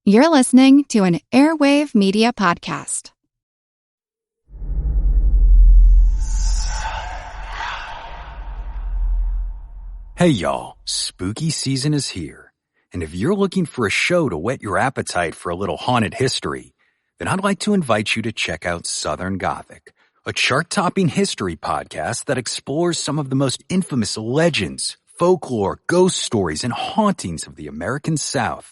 You're listening to an Airwave Media Podcast. Hey y'all, spooky season is here. And if you're looking for a show to whet your appetite for a little haunted history, then I'd like to invite you to check out Southern Gothic, a chart-topping history podcast that explores some of the most infamous legends, folklore, ghost stories, and hauntings of the American South.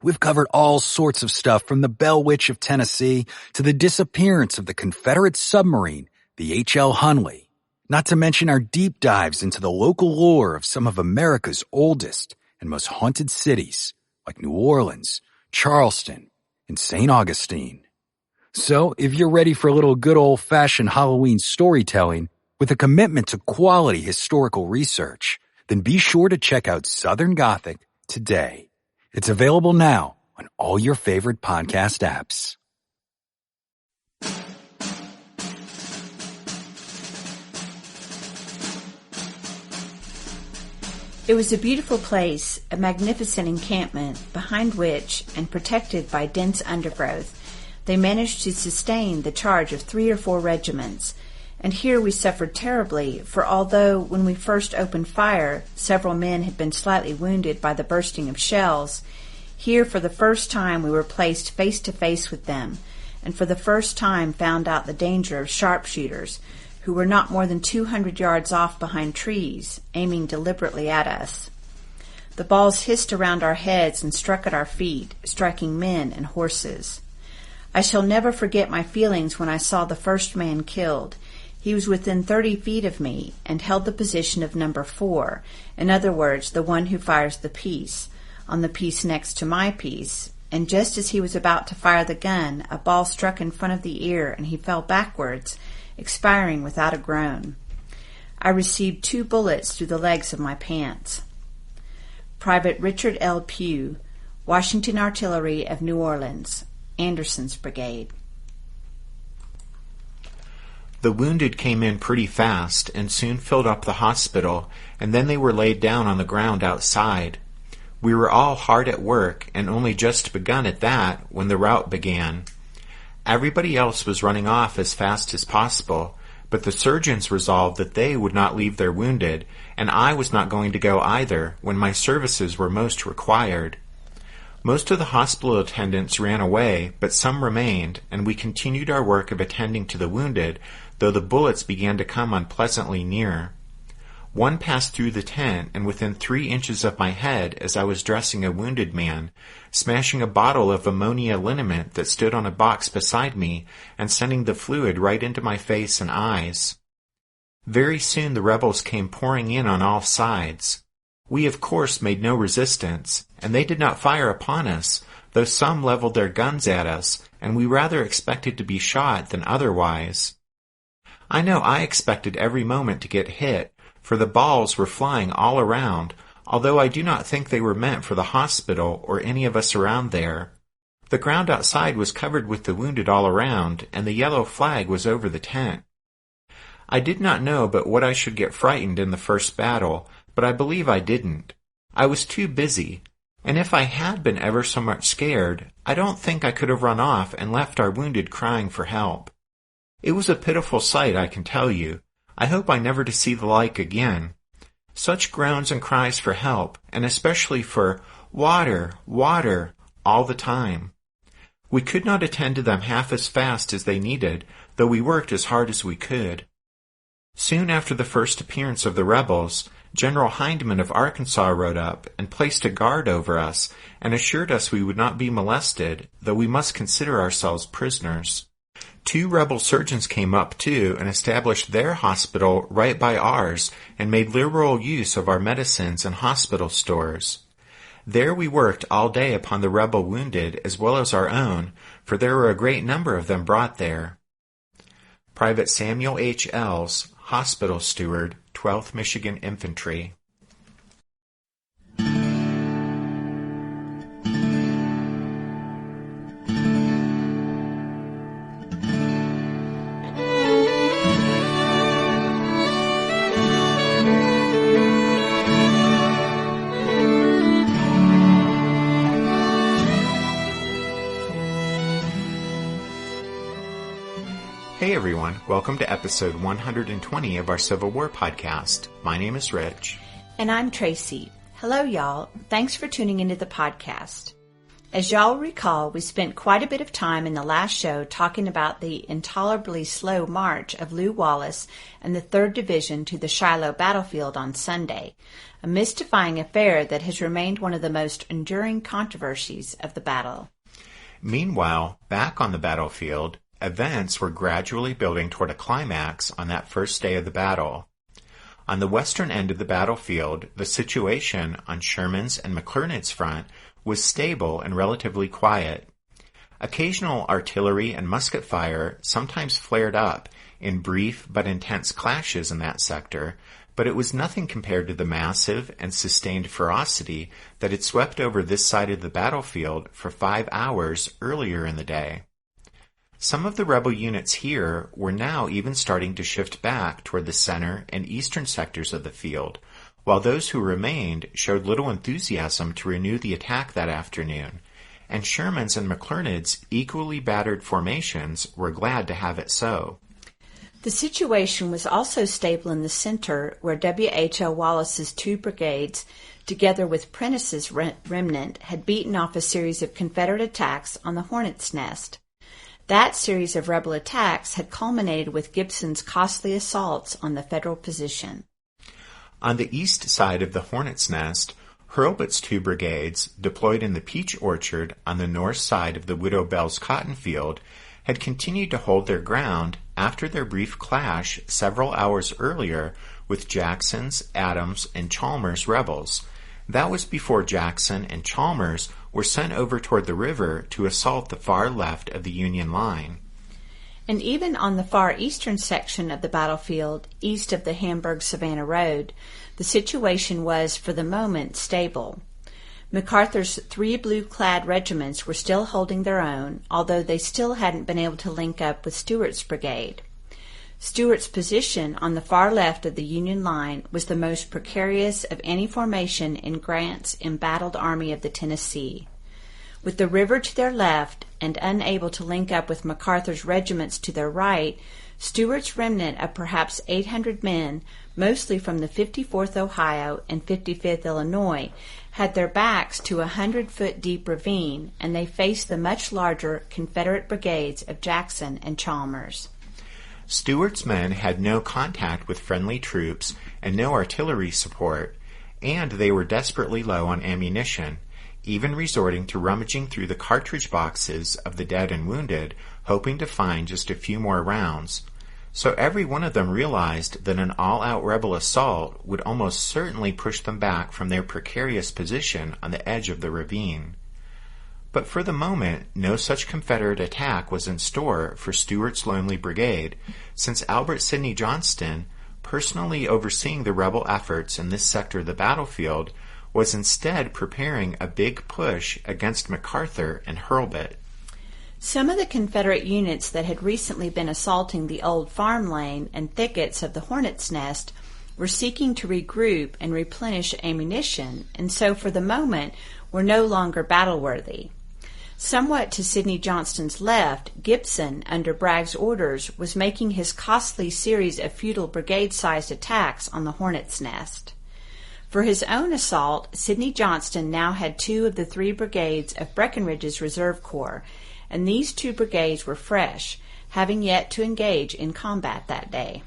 We've covered all sorts of stuff from the Bell Witch of Tennessee to the disappearance of the Confederate submarine, the H.L. Hunley, not to mention our deep dives into the local lore of some of America's oldest and most haunted cities, like New Orleans, Charleston, and St. Augustine. So, if you're ready for a little good old-fashioned Halloween storytelling with a commitment to quality historical research, then be sure to check out Southern Gothic today. It's available now on all your favorite podcast apps. It was a beautiful place, a magnificent encampment, behind which, and protected by dense undergrowth, they managed to sustain the charge of 3 or 4 regiments. And here we suffered terribly, for although when we first opened fire several men had been slightly wounded by the bursting of shells, here for the first time we were placed face to face with them, and for the first time found out the danger of sharpshooters, who were not more than 200 yards off behind trees, aiming deliberately at us. The balls hissed around our heads and struck at our feet, striking men and horses. I shall never forget my feelings when I saw the first man killed. He was within 30 feet of me and held the position of number 4, in other words, the one who fires the piece, on the piece next to my piece, and just as he was about to fire the gun, a ball struck in front of the ear and he fell backwards, expiring without a groan. I received 2 bullets through the legs of my pants. Private Richard L. Pugh, Washington Artillery of New Orleans, Anderson's Brigade. The wounded came in pretty fast and soon filled up the hospital, and then they were laid down on the ground outside. We were all hard at work and only just begun at that when the rout began. Everybody else was running off as fast as possible, but the surgeons resolved that they would not leave their wounded, and I was not going to go either when my services were most required. Most of the hospital attendants ran away, but some remained, and we continued our work of attending to the wounded, though the bullets began to come unpleasantly near. One passed through the tent and within 3 inches of my head as I was dressing a wounded man, smashing a bottle of ammonia liniment that stood on a box beside me and sending the fluid right into my face and eyes. Very soon the rebels came pouring in on all sides. We, of course, made no resistance, and they did not fire upon us, though some leveled their guns at us, and we rather expected to be shot than otherwise. I know I expected every moment to get hit, for the balls were flying all around, although I do not think they were meant for the hospital or any of us around there. The ground outside was covered with the wounded all around, and the yellow flag was over the tent. I did not know but what I should get frightened in the first battle, but I believe I didn't. I was too busy, and if I had been ever so much scared, I don't think I could have run off and left our wounded crying for help. It was a pitiful sight, I can tell you. I hope I never to see the like again. Such groans and cries for help, and especially for water, water, all the time. We could not attend to them half as fast as they needed, though we worked as hard as we could. Soon after the first appearance of the rebels, General Hindman of Arkansas rode up and placed a guard over us and assured us we would not be molested, though we must consider ourselves prisoners. 2 rebel surgeons came up, too, and established their hospital right by ours and made liberal use of our medicines and hospital stores. There we worked all day upon the rebel wounded as well as our own, for there were a great number of them brought there. Private Samuel H. Ells, Hospital Steward, 12th Michigan Infantry. Hey everyone, welcome to episode 120 of our Civil War podcast. My name is Rich. And I'm Tracy. Hello y'all. Thanks for tuning into the podcast. As y'all recall, we spent quite a bit of time in the last show talking about the intolerably slow march of Lew Wallace and the 3rd Division to the Shiloh battlefield on Sunday, a mystifying affair that has remained one of the most enduring controversies of the battle. Meanwhile, back on the battlefield, events were gradually building toward a climax on that first day of the battle. On the western end of the battlefield, the situation on Sherman's and McClernand's front was stable and relatively quiet. Occasional artillery and musket fire sometimes flared up in brief but intense clashes in that sector, but it was nothing compared to the massive and sustained ferocity that had swept over this side of the battlefield for 5 hours earlier in the day. Some of the rebel units here were now even starting to shift back toward the center and eastern sectors of the field, while those who remained showed little enthusiasm to renew the attack that afternoon, and Sherman's and McClernand's equally battered formations were glad to have it so. The situation was also stable in the center, where W.H.L. Wallace's 2 brigades, together with Prentice's remnant, had beaten off a series of Confederate attacks on the Hornet's Nest. That series of rebel attacks had culminated with Gibson's costly assaults on the Federal position. On the east side of the Hornet's Nest, Hurlbut's 2 brigades, deployed in the peach orchard on the north side of the Widow Bell's cotton field, had continued to hold their ground after their brief clash several hours earlier with Jackson's, Adams, and Chalmers' rebels. That was before Jackson and Chalmers were sent over toward the river to assault the far left of the Union line. And even on the far eastern section of the battlefield, east of the Hamburg-Savannah Road, the situation was, for the moment, stable. MacArthur's 3 blue-clad regiments were still holding their own, although they still hadn't been able to link up with Stuart's brigade. Stuart's position on the far left of the Union line was the most precarious of any formation in Grant's embattled Army of the Tennessee. With the river to their left and unable to link up with MacArthur's regiments to their right, Stuart's remnant of perhaps 800 men, mostly from the 54th Ohio and 55th Illinois, had their backs to a 100-foot-deep ravine, and they faced the much larger Confederate brigades of Jackson and Chalmers. Stuart's men had no contact with friendly troops and no artillery support, and they were desperately low on ammunition, even resorting to rummaging through the cartridge boxes of the dead and wounded, hoping to find just a few more rounds. So every one of them realized that an all-out rebel assault would almost certainly push them back from their precarious position on the edge of the ravine. But for the moment, no such Confederate attack was in store for Stuart's lonely brigade, since Albert Sidney Johnston, personally overseeing the rebel efforts in this sector of the battlefield, was instead preparing a big push against MacArthur and Hurlbut. Some of the Confederate units that had recently been assaulting the old farm lane and thickets of the Hornet's Nest were seeking to regroup and replenish ammunition, and so for the moment were no longer battle-worthy. Somewhat to Sidney Johnston's left, Gibson, under Bragg's orders, was making his costly series of futile brigade-sized attacks on the Hornet's Nest. For his own assault, Sidney Johnston now had 2 of the 3 brigades of Breckinridge's Reserve Corps, and these 2 brigades were fresh, having yet to engage in combat that day.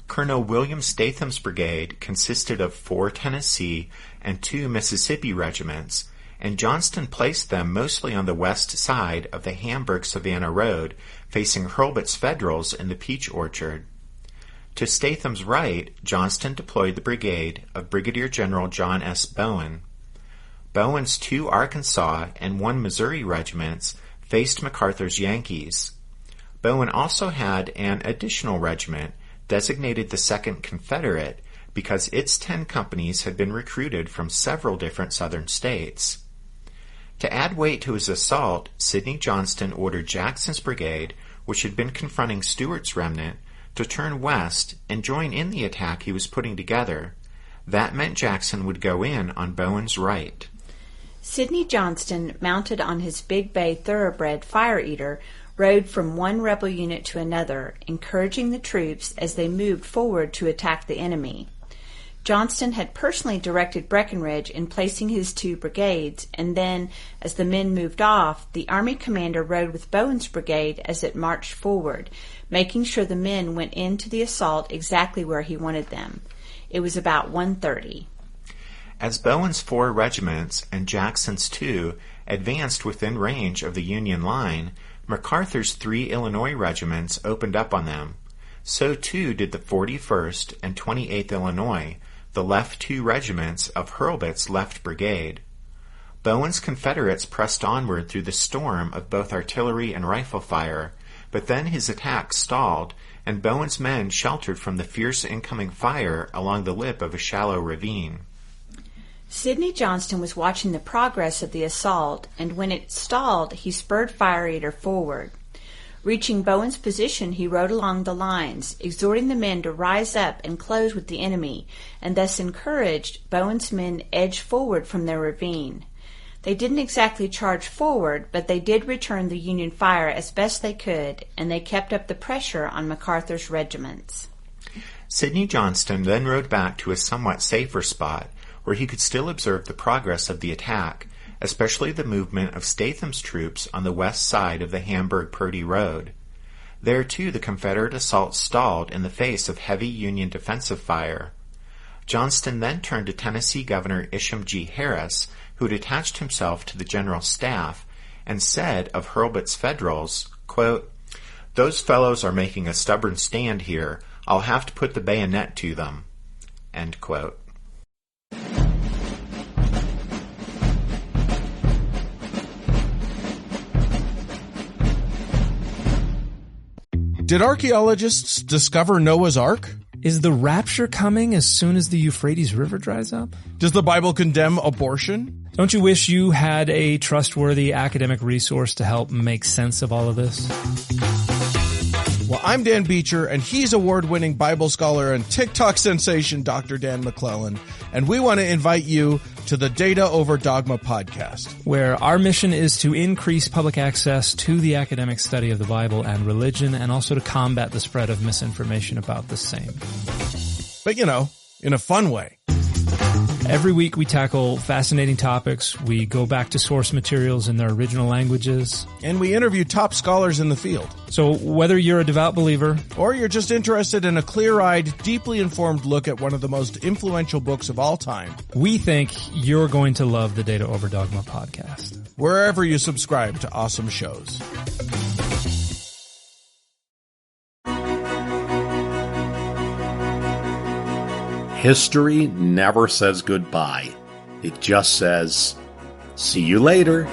Colonel William Statham's brigade consisted of 4 Tennessee and 2 Mississippi regiments, and Johnston placed them mostly on the west side of the Hamburg-Savannah Road, facing Hurlbut's Federals in the peach orchard. To Statham's right, Johnston deployed the brigade of Brigadier General John S. Bowen. Bowen's 2 Arkansas and 1 Missouri regiments faced MacArthur's Yankees. Bowen also had an additional regiment, designated the 2nd Confederate, because its 10 companies had been recruited from several different southern states. To add weight to his assault, Sidney Johnston ordered Jackson's brigade, which had been confronting Stuart's remnant, to turn west and join in the attack he was putting together. That meant Jackson would go in on Bowen's right. Sidney Johnston, mounted on his Big Bay thoroughbred Fire Eater, rode from one rebel unit to another, encouraging the troops as they moved forward to attack the enemy. Johnston had personally directed Breckinridge in placing his 2 brigades, and then, as the men moved off, the Army commander rode with Bowen's brigade as it marched forward, making sure the men went into the assault exactly where he wanted them. It was about 1:30. As Bowen's 4 regiments and Jackson's 2 advanced within range of the Union line, MacArthur's 3 Illinois regiments opened up on them. So too did the 41st and 28th Illinois, the left 2 regiments of Hurlbut's left brigade. Bowen's Confederates pressed onward through the storm of both artillery and rifle fire, but then his attack stalled, and Bowen's men sheltered from the fierce incoming fire along the lip of a shallow ravine. Sidney Johnston was watching the progress of the assault, and when it stalled, he spurred Fire Eater forward. Reaching Bowen's position, he rode along the lines, exhorting the men to rise up and close with the enemy, and thus encouraged, Bowen's men edged forward from their ravine. They didn't exactly charge forward, but they did return the Union fire as best they could, and they kept up the pressure on MacArthur's regiments. Sidney Johnston then rode back to a somewhat safer spot, where he could still observe the progress of the attack, especially the movement of Statham's troops on the west side of the Hamburg-Purdy Road. There, too, the Confederate assault stalled in the face of heavy Union defensive fire. Johnston then turned to Tennessee Governor Isham G. Harris, who had attached himself to the general staff, and said of Hurlbut's Federals, quote, "Those fellows are making a stubborn stand here. I'll have to put the bayonet to them." End quote. Did archaeologists discover Noah's Ark? Is the rapture coming as soon as the Euphrates River dries up? Does the Bible condemn abortion? Don't you wish you had a trustworthy academic resource to help make sense of all of this? Well, I'm Dan Beecher, and he's award-winning Bible scholar and TikTok sensation Dr. Dan McClellan, and we want to invite you to the Data Over Dogma podcast, where our mission is to increase public access to the academic study of the Bible and religion, and also to combat the spread of misinformation about the same. But, in a fun way. Every week we tackle fascinating topics. We go back to source materials in their original languages. And we interview top scholars in the field. So whether you're a devout believer, or you're just interested in a clear-eyed, deeply informed look at one of the most influential books of all time, we think you're going to love the Data Over Dogma podcast, wherever you subscribe to awesome shows. History never says goodbye. It just says, see you later.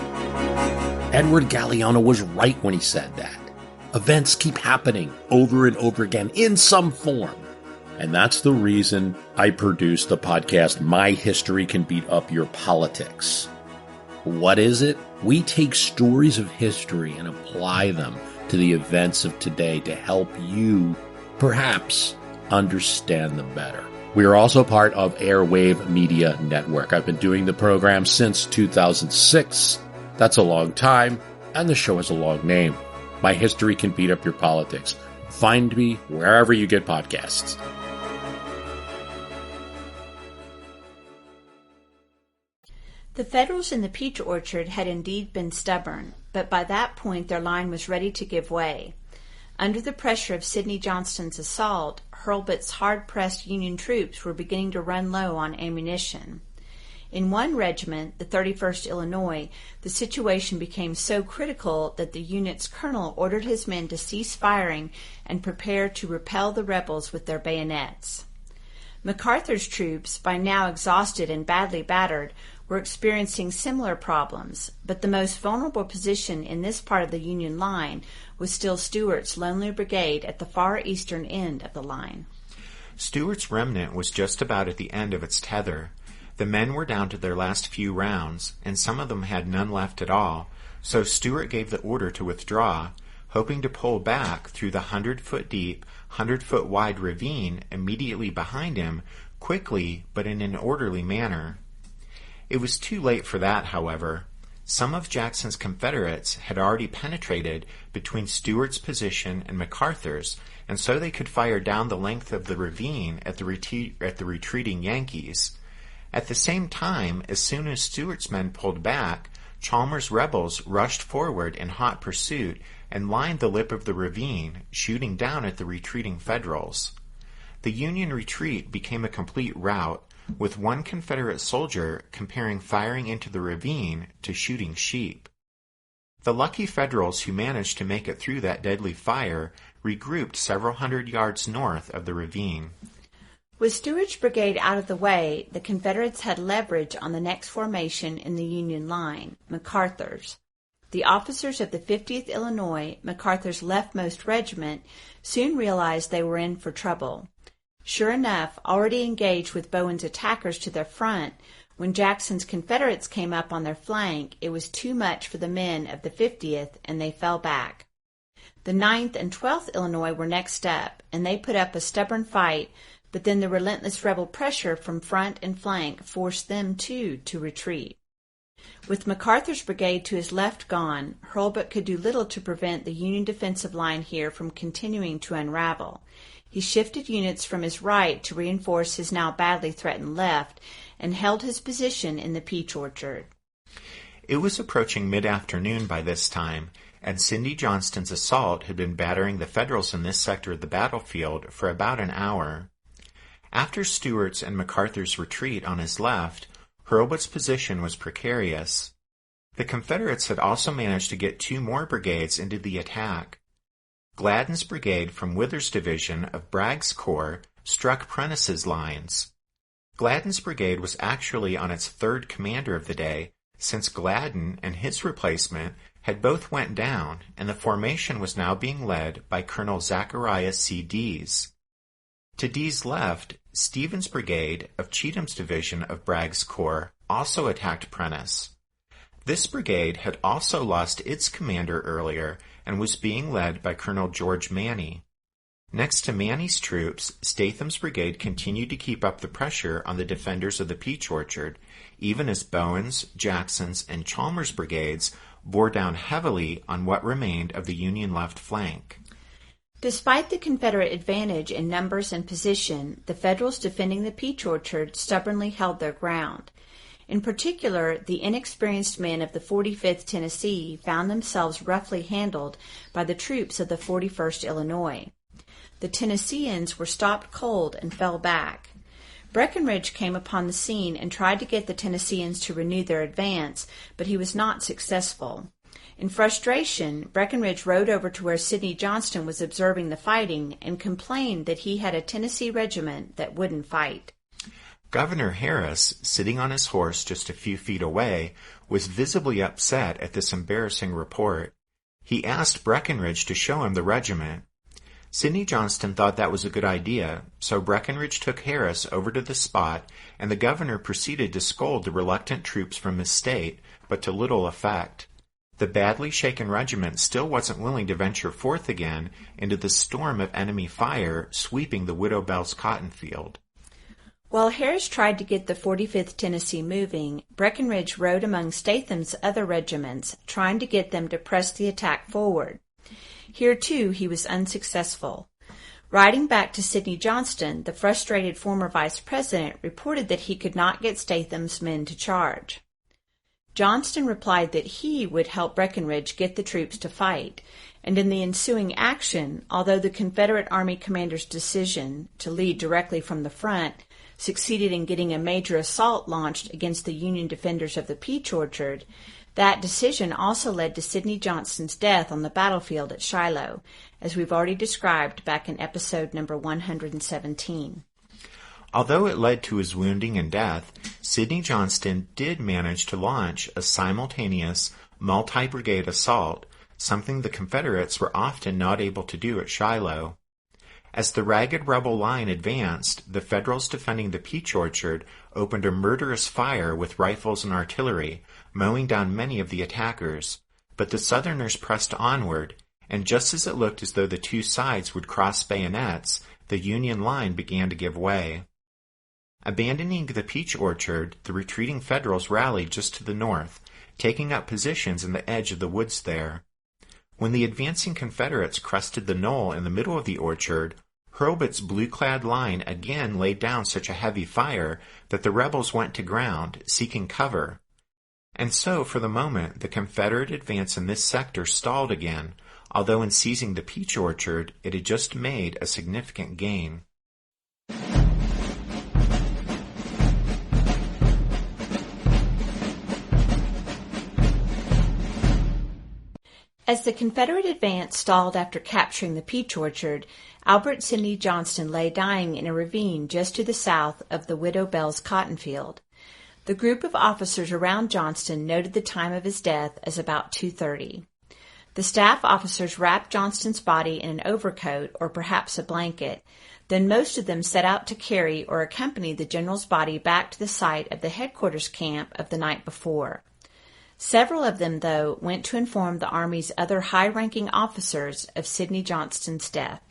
Edward Galeano was right when he said that. Events keep happening over and over again in some form. And that's the reason I produce the podcast, My History Can Beat Up Your Politics. What is it? We take stories of history and apply them to the events of today to help you, perhaps, understand them better. We are also part of Airwave Media Network. I've been doing the program since 2006. That's a long time, and the show has a long name. My History Can Beat Up Your Politics. Find me wherever you get podcasts. The Federals in the peach orchard had indeed been stubborn, but by that point their line was ready to give way. Under the pressure of Sidney Johnston's assault, Hurlbut's hard-pressed Union troops were beginning to run low on ammunition. In one regiment, the 31st Illinois, the situation became so critical that the unit's colonel ordered his men to cease firing and prepare to repel the rebels with their bayonets. MacArthur's troops, by now exhausted and badly battered, were experiencing similar problems, but the most vulnerable position in this part of the Union line was still Stuart's lonely brigade at the far eastern end of the line. Stuart's remnant was just about at the end of its tether. The men were down to their last few rounds, and some of them had none left at all, so Stuart gave the order to withdraw, hoping to pull back through the 100-foot deep, 100-foot wide ravine immediately behind him, quickly but in an orderly manner. It was too late for that, however. Some of Jackson's Confederates had already penetrated between Stuart's position and MacArthur's, and so they could fire down the length of the ravine at the retreating Yankees. At the same time, as soon as Stuart's men pulled back, Chalmers' rebels rushed forward in hot pursuit and lined the lip of the ravine, shooting down at the retreating Federals. The Union retreat became a complete rout, with one Confederate soldier comparing firing into the ravine to shooting sheep. The lucky Federals who managed to make it through that deadly fire regrouped several hundred yards north of the ravine. With Stuart's brigade out of the way, the Confederates had leverage on the next formation in the Union line, MacArthur's. The officers of the 50th Illinois, MacArthur's leftmost regiment, soon realized they were in for trouble. Sure enough, already engaged with Bowen's attackers to their front, when Jackson's Confederates came up on their flank, it was too much for the men of the 50th, and they fell back. The 9th and 12th Illinois were next up, and they put up a stubborn fight, but then the relentless rebel pressure from front and flank forced them, too, to retreat. With MacArthur's brigade to his left gone, Hurlbut could do little to prevent the Union defensive line here from continuing to unravel. He shifted units from his right to reinforce his now badly threatened left and held his position in the peach orchard. It was approaching mid-afternoon by this time, and Sidney Johnston's assault had been battering the Federals in this sector of the battlefield for about an hour. After Stuart's and MacArthur's retreat on his left, Hurlbut's position was precarious. The Confederates had also managed to get two more brigades into the attack. Gladden's brigade from Wither's division of Bragg's corps struck Prentice's lines. Gladden's brigade was actually on its third commander of the day, since Gladden and his replacement had both went down, and the formation was now being led by Colonel Zachariah C. Deas. To Deas' left, Stevens' brigade of Cheatham's division of Bragg's corps also attacked Prentice. This brigade had also lost its commander earlier and was being led by Colonel George Manny. Next to Manny's troops, Statham's brigade continued to keep up the pressure on the defenders of the Peach Orchard, even as Bowen's, Jackson's, and Chalmers' brigades bore down heavily on what remained of the Union left flank. Despite the Confederate advantage in numbers and position, the Federals defending the Peach Orchard stubbornly held their ground. In particular, the inexperienced men of the 45th Tennessee found themselves roughly handled by the troops of the 41st Illinois. The Tennesseans were stopped cold and fell back. Breckinridge came upon the scene and tried to get the Tennesseans to renew their advance, but he was not successful. In frustration, Breckinridge rode over to where Sidney Johnston was observing the fighting and complained that he had a Tennessee regiment that wouldn't fight. Governor Harris, sitting on his horse just a few feet away, was visibly upset at this embarrassing report. He asked Breckinridge to show him the regiment. Sidney Johnston thought that was a good idea, so Breckinridge took Harris over to the spot, and the governor proceeded to scold the reluctant troops from his state, but to little effect. The badly shaken regiment still wasn't willing to venture forth again into the storm of enemy fire sweeping the Widow Bell's cotton field. While Harris tried to get the 45th Tennessee moving, Breckinridge rode among Statham's other regiments, trying to get them to press the attack forward. Here, too, he was unsuccessful. Riding back to Sidney Johnston, the frustrated former vice president reported that he could not get Statham's men to charge. Johnston replied that he would help Breckinridge get the troops to fight, and in the ensuing action, although the Confederate Army commander's decision to lead directly from the front succeeded in getting a major assault launched against the Union defenders of the Peach Orchard, that decision also led to Sidney Johnston's death on the battlefield at Shiloh, as we've already described back in episode number 117. Although it led to his wounding and death, Sidney Johnston did manage to launch a simultaneous multi-brigade assault, something the Confederates were often not able to do at Shiloh. As the ragged rebel line advanced, the Federals defending the Peach Orchard opened a murderous fire with rifles and artillery, mowing down many of the attackers, but the Southerners pressed onward, and just as it looked as though the two sides would cross bayonets, the Union line began to give way. Abandoning the peach orchard, the retreating Federals rallied just to the north, taking up positions in the edge of the woods there. When the advancing Confederates crested the knoll in the middle of the orchard, Hurlbut's blue-clad line again laid down such a heavy fire that the rebels went to ground, seeking cover. And so, for the moment, the Confederate advance in this sector stalled again, although in seizing the peach orchard, it had just made a significant gain. As the Confederate advance stalled after capturing the peach orchard, Albert Sidney Johnston lay dying in a ravine just to the south of the Widow Bell's cotton field. The group of officers around Johnston noted the time of his death as about 2:30. The staff officers wrapped Johnston's body in an overcoat or perhaps a blanket. Then most of them set out to carry or accompany the general's body back to the site of the headquarters camp of the night before. Several of them, though, went to inform the Army's other high-ranking officers of Sidney Johnston's death.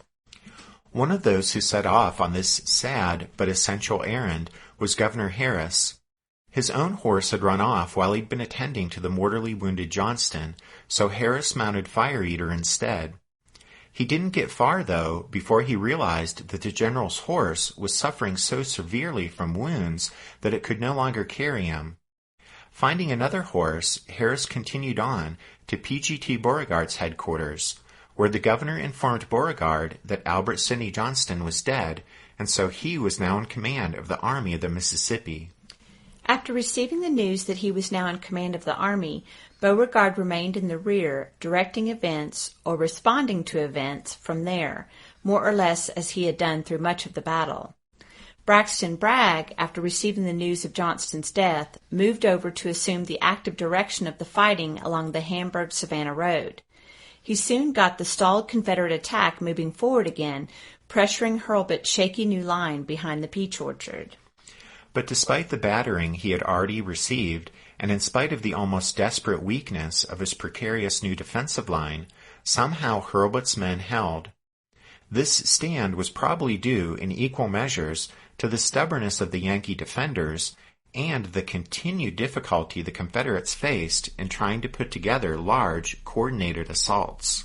One of those who set off on this sad but essential errand was Governor Harris. His own horse had run off while he'd been attending to the mortally wounded Johnston, so Harris mounted Fire Eater instead. He didn't get far, though, before he realized that the general's horse was suffering so severely from wounds that it could no longer carry him. Finding another horse, Harris continued on to P.G.T. Beauregard's headquarters, where the governor informed Beauregard that Albert Sidney Johnston was dead, and so he was now in command of the Army of the Mississippi. After receiving the news that he was now in command of the Army, Beauregard remained in the rear, directing events or responding to events from there, more or less as he had done through much of the battle. Braxton Bragg, after receiving the news of Johnston's death, moved over to assume the active direction of the fighting along the Hamburg-Savannah Road. He soon got the stalled Confederate attack moving forward again, pressuring Hurlbut's shaky new line behind the peach orchard. But despite the battering he had already received, and in spite of the almost desperate weakness of his precarious new defensive line, somehow Hurlbut's men held. This stand was probably due in equal measures to the stubbornness of the Yankee defenders and the continued difficulty the Confederates faced in trying to put together large, coordinated assaults.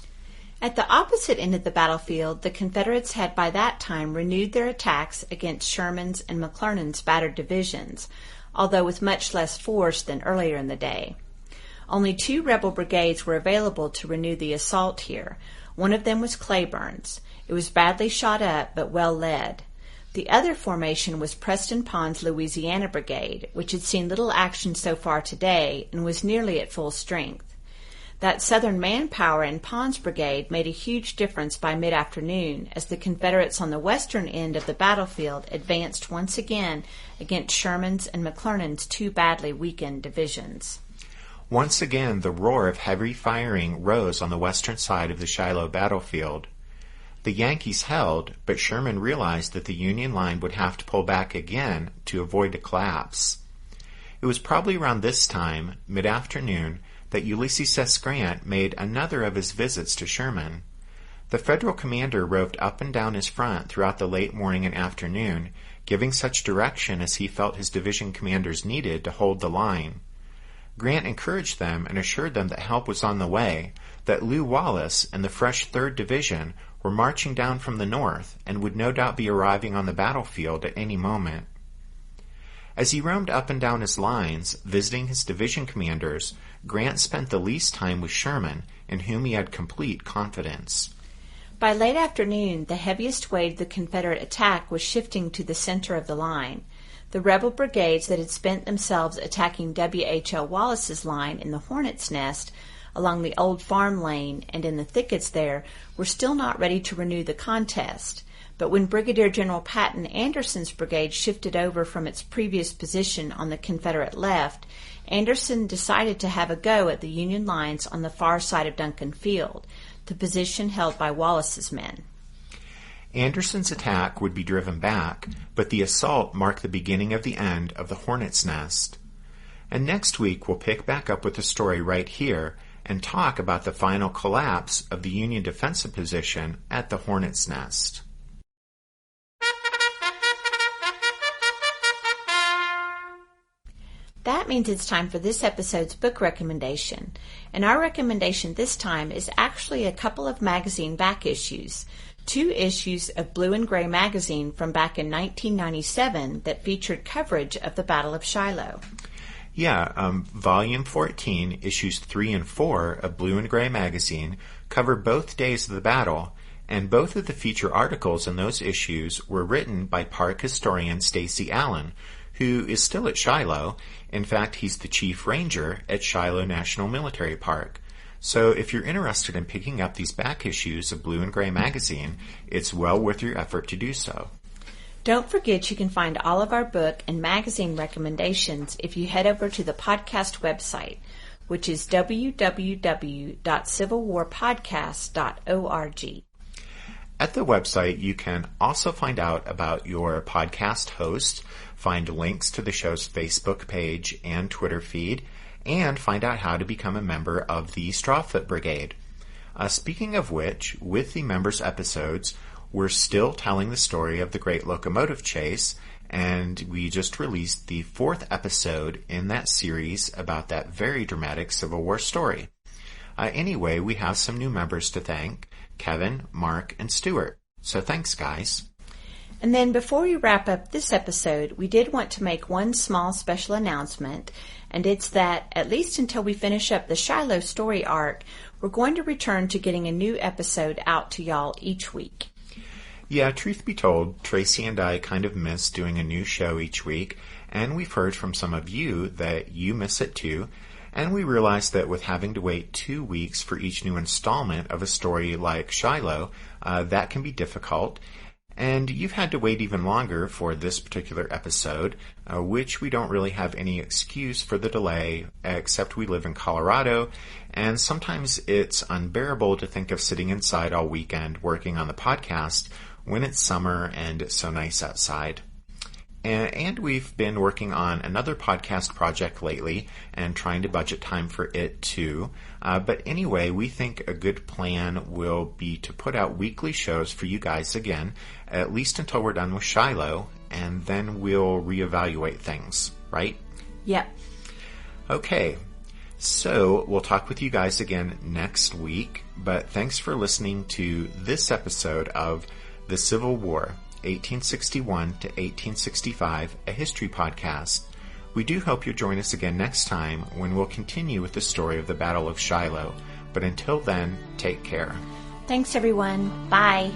At the opposite end of the battlefield, the Confederates had by that time renewed their attacks against Sherman's and McClernand's battered divisions, although with much less force than earlier in the day. Only 2 rebel brigades were available to renew the assault here. One of them was Cleburne's. It was badly shot up, but well led. The other formation was Preston Pond's Louisiana Brigade, which had seen little action so far today and was nearly at full strength. That Southern manpower in Pond's brigade made a huge difference by mid-afternoon as the Confederates on the western end of the battlefield advanced once again against Sherman's and McClernand's 2 badly weakened divisions. Once again, the roar of heavy firing rose on the western side of the Shiloh battlefield. The Yankees held, but Sherman realized that the Union line would have to pull back again to avoid a collapse. It was probably around this time, mid-afternoon, that Ulysses S. Grant made another of his visits to Sherman. The Federal commander roved up and down his front throughout the late morning and afternoon, giving such direction as he felt his division commanders needed to hold the line. Grant encouraged them and assured them that help was on the way, that Lew Wallace and the fresh 3rd Division were marching down from the north and would no doubt be arriving on the battlefield at any moment. As he roamed up and down his lines, visiting his division commanders, Grant spent the least time with Sherman, in whom he had complete confidence. By late afternoon, the heaviest weight of the Confederate attack was shifting to the center of the line. The rebel brigades that had spent themselves attacking W.H.L. Wallace's line in the Hornet's Nest along the old farm lane and in the thickets there were still not ready to renew the contest. But when Brigadier General Patton Anderson's brigade shifted over from its previous position on the Confederate left, Anderson decided to have a go at the Union lines on the far side of Duncan Field, the position held by Wallace's men. Anderson's attack would be driven back, but the assault marked the beginning of the end of the Hornet's Nest. And next week we'll pick back up with the story right here and talk about the final collapse of the Union defensive position at the Hornet's Nest. That means it's time for this episode's book recommendation. And our recommendation this time is actually a couple of magazine back issues. 2 issues of Blue and Gray magazine from back in 1997 that featured coverage of the Battle of Shiloh. Yeah, Volume 14, Issues 3 and 4 of Blue and Gray magazine cover both days of the battle, and both of the feature articles in those issues were written by park historian Stacy Allen, who is still at Shiloh. In fact, he's the chief ranger at Shiloh National Military Park. So if you're interested in picking up these back issues of Blue and Gray magazine, it's well worth your effort to do so. Don't forget you can find all of our book and magazine recommendations if you head over to the podcast website, which is www.civilwarpodcast.org. At the website, you can also find out about your podcast host, find links to the show's Facebook page and Twitter feed, and find out how to become a member of the Strawfoot Brigade. Speaking of which, with the members' episodes, we're still telling the story of the Great Locomotive Chase, and we just released the 4th episode in that series about that very dramatic Civil War story. Anyway, we have some new members to thank: Kevin, Mark, and Stuart. So thanks, guys. And then before we wrap up this episode, we did want to make one small special announcement, and it's that, at least until we finish up the Shiloh story arc, we're going to return to getting a new episode out to y'all each week. Yeah, truth be told, Tracy and I kind of miss doing a new show each week, and we've heard from some of you that you miss it too, and we realized that with having to wait 2 weeks for each new installment of a story like Shiloh, that can be difficult. And you've had to wait even longer for this particular episode, which we don't really have any excuse for the delay, except we live in Colorado, and sometimes it's unbearable to think of sitting inside all weekend working on the podcast when it's summer and it's so nice outside. And we've been working on another podcast project lately and trying to budget time for it too. But anyway, we think a good plan will be to put out weekly shows for you guys again, at least until we're done with Shiloh, and then we'll reevaluate things, right? Yep. Okay, so we'll talk with you guys again next week, but thanks for listening to this episode of The Civil War, 1861 to 1865, a history podcast. We do hope you'll join us again next time when we'll continue with the story of the Battle of Shiloh. But until then, take care. Thanks, everyone. Bye.